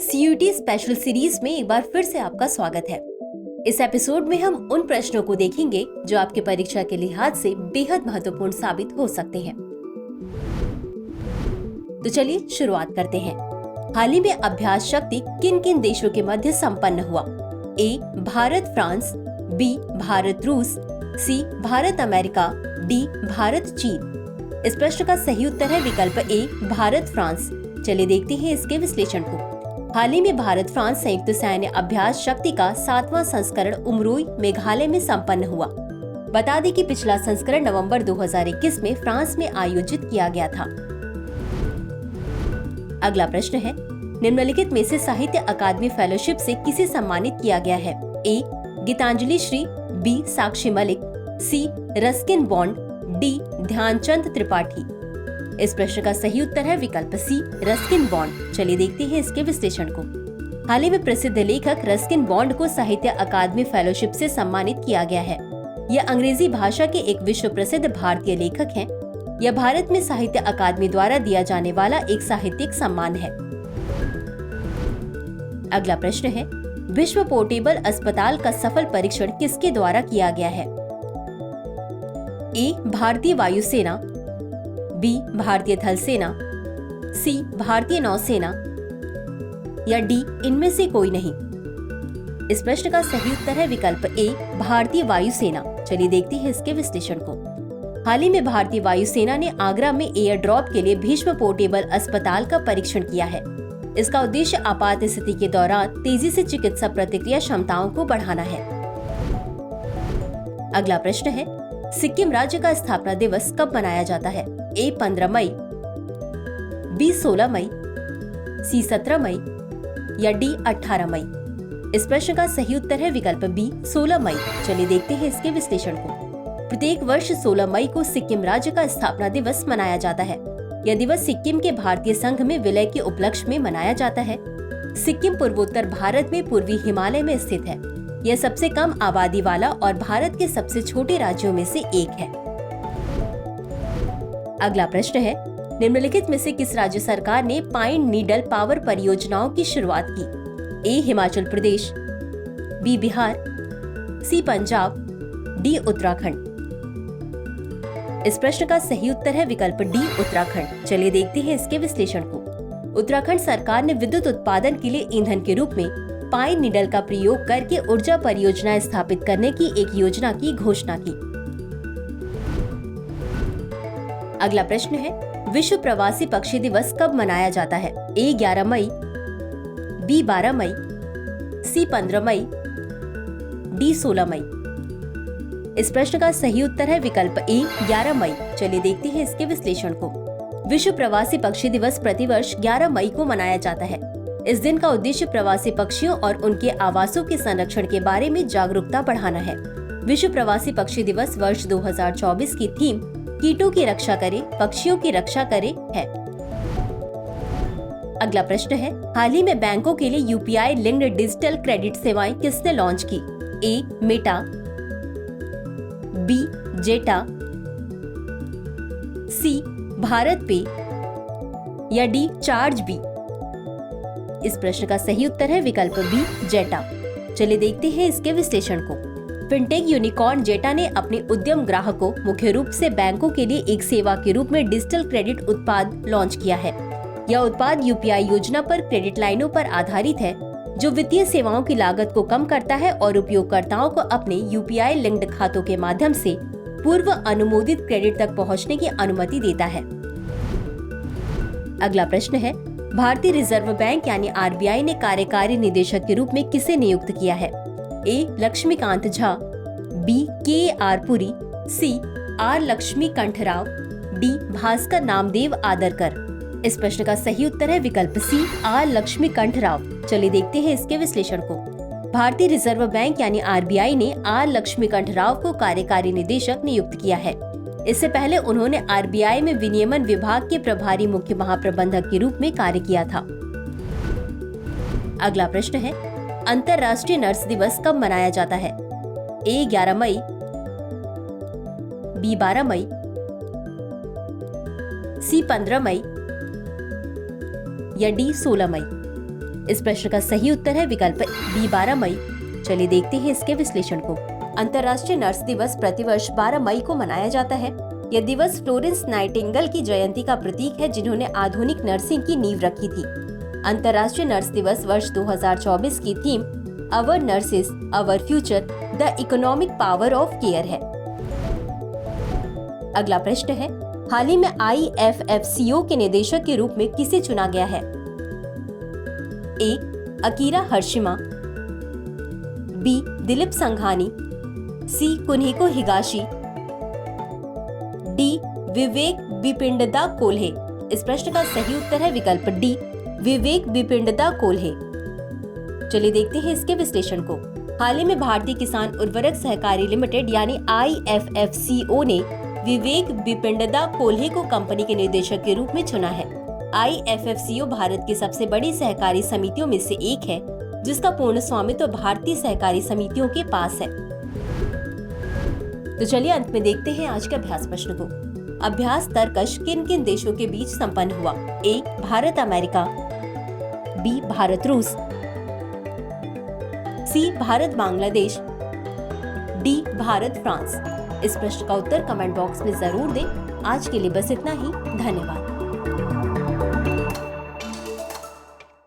CUT special series में एक बार फिर से आपका स्वागत है। इस एपिसोड में हम उन प्रश्नों को देखेंगे जो आपके परीक्षा के लिहाज से बेहद महत्वपूर्ण साबित हो सकते हैं। तो चलिए शुरुआत करते हैं। हाल ही में अभ्यास शक्ति किन किन देशों के मध्य संपन्न हुआ? ए भारत फ्रांस, बी भारत रूस, सी भारत अमेरिका, डी भारत चीन। इस प्रश्न का सही उत्तर है विकल्प ए भारत फ्रांस। चलिए देखते हैं इसके विश्लेषण को। हाल ही में भारत फ्रांस संयुक्त सैन्य अभ्यास शक्ति का 7वां संस्करण उमरोई मेघालय में संपन्न हुआ। बता दें कि पिछला संस्करण नवंबर 2021 में फ्रांस में आयोजित किया गया था। अगला प्रश्न है, निम्नलिखित में से साहित्य अकादमी फेलोशिप से किसे सम्मानित किया गया है? A Gitanjali Shree, B Sakshi Malik, C Ruskin Bond, D Dhyanchand Tripathi. इस प्रश्न का सही उत्तर है विकल्प सी रस्किन बॉन्ड। चलिए देखते हैं इसके विश्लेषण को। हाल ही में प्रसिद्ध लेखक रस्किन बॉन्ड को साहित्य अकादमी फेलोशिप से सम्मानित किया गया है। यह अंग्रेजी भाषा के एक विश्व प्रसिद्ध भारतीय लेखक हैं। यह भारत में साहित्य अकादमी द्वारा दिया जाने वाला एक साहित्यिक सम्मान है। अगला प्रश्न है, विश्व पोर्टेबल अस्पताल का सफल परीक्षण किसके द्वारा किया गया है? ए भारतीय वायुसेना, बी भारतीय थल सेना, सी भारतीय नौसेना या डी इनमें से कोई नहीं। इस प्रश्न का सही उत्तर है विकल्प ए भारतीय वायुसेना। चलिए देखते हैं इसके विश्लेषण को। हाल ही में भारतीय वायुसेना ने आगरा में एयर ड्रॉप के लिए भीष्म पोर्टेबल अस्पताल का परीक्षण किया है। इसका उद्देश्य आपात स्थिति के दौरान तेजी से चिकित्सा प्रतिक्रिया क्षमताओं को बढ़ाना है। अगला प्रश्न है, सिक्किम राज्य का स्थापना दिवस कब मनाया जाता है? ए 15 मई, बी 16 मई, सी 17 मई या डी 18 मई। इस प्रश्न का सही उत्तर है विकल्प बी 16 मई। चलिए देखते हैं इसके विश्लेषण को। प्रत्येक वर्ष 16 मई को सिक्किम राज्य का स्थापना दिवस मनाया जाता है। यह दिवस सिक्किम के भारतीय संघ में विलय के उपलक्ष्य में मनाया जाता है। सिक्किम पूर्वोत्तर भारत में पूर्वी हिमालय में स्थित है। यह सबसे कम आबादी वाला और भारत के सबसे छोटे राज्यों में से एक है। अगला प्रश्न है, निम्नलिखित में से किस राज्य सरकार ने पाइन नीडल पावर परियोजनाओं की शुरुआत की? ए हिमाचल प्रदेश, बी बिहार, सी पंजाब, डी उत्तराखंड। इस प्रश्न का सही उत्तर है विकल्प डी उत्तराखंड। चलिए देखते हैं इसके विश्लेषण को। उत्तराखंड सरकार ने विद्युत उत्पादन के लिए ईंधन के रूप में पाइन नीडल का प्रयोग करके ऊर्जा परियोजना स्थापित करने की एक योजना की घोषणा की। अगला प्रश्न है, विश्व प्रवासी पक्षी दिवस कब मनाया जाता है? ए 11 मई, बी 12 मई, सी 15 मई, डी 16 मई। इस प्रश्न का सही उत्तर है विकल्प ए 11 मई। चलिए देखते हैं इसके विश्लेषण को। विश्व प्रवासी पक्षी दिवस प्रतिवर्ष 11 मई को मनाया जाता है। इस दिन का उद्देश्य प्रवासी पक्षियों और उनके आवासों के संरक्षण के बारे में जागरूकता बढ़ाना है। विश्व प्रवासी पक्षी दिवस वर्ष 2024 की थीम कीटों की रक्षा करें, पक्षियों की रक्षा करें है। अगला प्रश्न है, हाल ही में बैंकों के लिए यूपीआई लिंक्ड डिजिटल क्रेडिट सेवाएं किसने लॉन्च की? ए मेटा, बी जेटा, सी भारत पे या डी चार्ज बी। इस प्रश्न का सही उत्तर है विकल्प बी जेटा। चलिए देखते हैं इसके विश्लेषण को। फिनटेक यूनिकॉर्न जेटा ने अपने उद्यम ग्राहकों मुख्य रूप से बैंकों के लिए एक सेवा के रूप में डिजिटल क्रेडिट उत्पाद लॉन्च किया है। यह उत्पाद यूपीआई योजना पर क्रेडिट लाइनों पर आधारित है, जो वित्तीय सेवाओं की लागत को कम करता है और उपयोगकर्ताओं को अपने यूपीआई लिंक्ड खातों के माध्यम से पूर्व अनुमोदित क्रेडिट तक पहुंचने की अनुमति देता है। अगला प्रश्न है, भारतीय रिजर्व बैंक यानी आरबीआई ने कार्यकारी निदेशक के रूप में किसे नियुक्त किया है? A Laxmikant Jha, B K R Puri, C R Lakshmi Kantharao, D Bhaskar Namdeo Adarkar. इस प्रश्न का सही उत्तर है विकल्प सी आर लक्ष्मी कंठराव। चलिए देखते हैं इसके विश्लेषण को। भारतीय रिजर्व बैंक यानी आरबीआई ने आर लक्ष्मी कंठराव को कार्यकारी निदेशक नियुक्त किया है। इससे पहले उन्होंने आरबीआई में विनियमन विभाग के प्रभारी मुख्य महाप्रबंधक के रूप में कार्य किया था। अगला प्रश्न है, अंतर्राष्ट्रीय नर्स दिवस कब मनाया जाता है? ए 11 मई, बी 12 मई, सी 15 मई या डी 16 मई? इस प्रश्न का सही उत्तर है विकल्प बी 12 मई। चलिए देखते हैं इसके विश्लेषण को। अंतर्राष्ट्रीय नर्स दिवस प्रतिवर्ष 12 मई को मनाया जाता है। यह दिवस फ्लोरेंस नाइटिंगेल की जयंती का प्रतीक है, जिन्होंने आधुनिक नर्सिंग की नींव रखी थी। अंतर्राष्ट्रीय नर्स दिवस वर्ष 2024 की theme our nurses our future the economic power of care है। अगला प्रश्न है, हाल ही में IFFCO के निदेशक के रूप में किसे चुना गया है? ए अकीरा हर्शिमा, बी दिलीप संघानी, सी कुन्हिको हिगाशी, डी विवेक बिपिंडदा कोल्हे। इस प्रश्न का सही उत्तर है विकल्प डी विवेक बिपिंडदा कोल्हे। चलिए देखते हैं इसके विश्लेषण को। हाल ही में भारतीय किसान उर्वरक सहकारी लिमिटेड यानी IFFCO ने विवेक बिपिंडदा कोल्हे को कंपनी के निदेशक के रूप में चुना है। IFFCO भारत की सबसे बड़ी सहकारी समितियों में से एक है, जिसका पूर्ण स्वामित्व भारतीय सहकारी समितियों के पास है। तो चलिए अंत में देखते हैं आज के अभ्यास प्रश्न को। अभ्यास तर्कश किन किन देशों के बीच संपन्न हुआ? ए भारत अमेरिका, बी भारत रूस, सी भारत बांग्लादेश, डी भारत फ्रांस। इस प्रश्न का उत्तर कमेंट बॉक्स में जरूर दें। आज के लिए बस इतना ही। धन्यवाद।